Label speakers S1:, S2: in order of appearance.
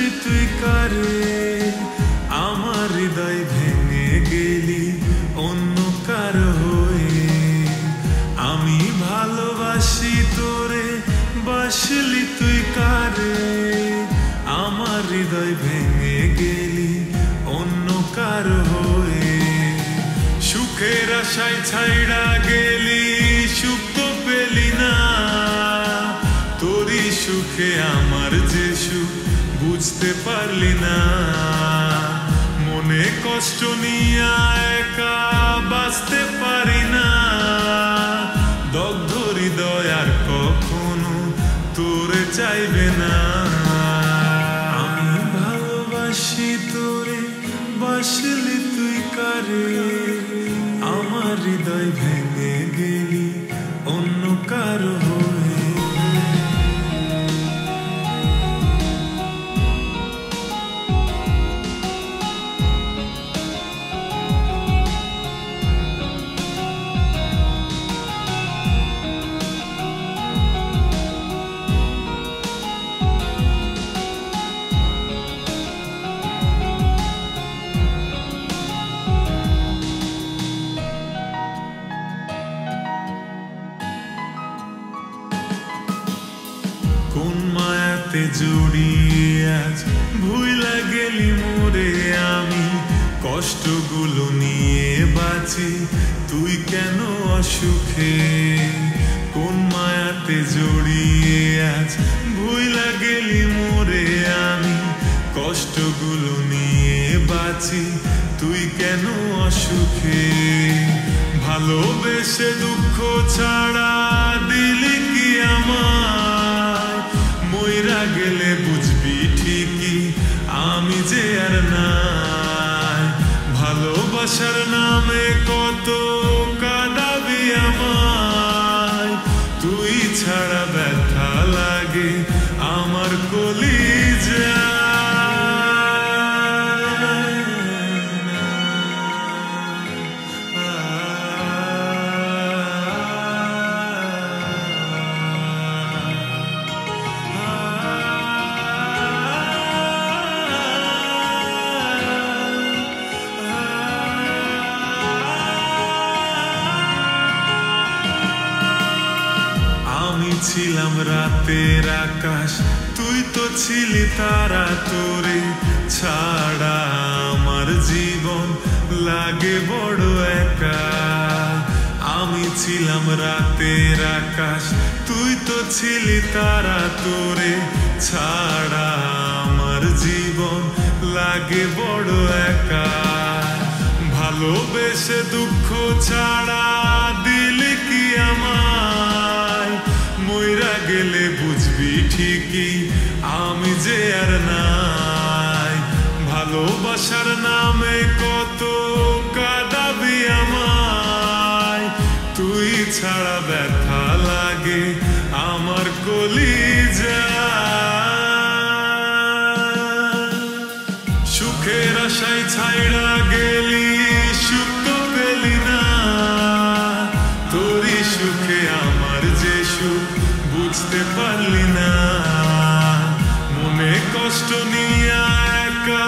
S1: বাসলি তুই কারে আমার হৃদয় ভেঙে গেলি অন্য কারো হয়ে আমি ভালোবাসি তোরে বাসলি তুই কারে আমার হৃদয় ভেঙে গেলি অন্য কারো হয়ে সুখের আশায় ছাইড়া গেলি সুখ তো পেলি না তোরই সুখে আমার যে সুখ বুঝতে পারলি না মনে কষ্ট নিয়ে একা বাঁচতে পারি না দগ্ধ হৃদয় আর কখনো তোরে চাইবে না আমি ভালোবাসি তোরে বাসলি তুই কারে আমার হৃদয় ভেঙে গেলি অন্য কারো হয়ে কোন মায়াতে জড়িয়ে আজ ভুইলা গেলি মোরে আমি কষ্টগুলো নিয়ে বাঁচি তুই কেন অসুখে কোন মায়াতে জড়িয়ে আজ ভুইলা গেলি মোরে আমি কষ্টগুলো নিয়ে বাঁচি তুই কেন অসুখে ভালোবেসে দুঃখ ছাড়া দিলি কি আমার মইরা গেলে বুঝবি ঠিকই আমি যে আর নাই ভালোবাসার নামে কত কাঁদাবি আমায় তুই ছাড়া ব্যথা লাগে আমার কলিজা ছিলাম রাতের আকাশ তুই তো ছিলি তারা তোরে ছাড়া আমার জীবন লাগে বড় একা আমি ছিলাম রাতের আকাশ তুই তো ছিলি তারা তোরে ছাড়া আমার জীবন লাগে বড় একা ভালোবেসে দুঃখ ছাড়া দিলি কি আমায় মইরা গেলে বুঝবি ঠিকই আমি যে আর নাই ভালোবাসার নামে কত কাঁদাবি আমায় তুই ছাড়া ব্যথা লাগে আমার কলিজা সুখের আশায় ছাইড়া গেলি সুখ তো পেলি না তোরই সুখে আমার যে সুখ বুঝতে পারলি না মনে কষ্ট নিয়ে একা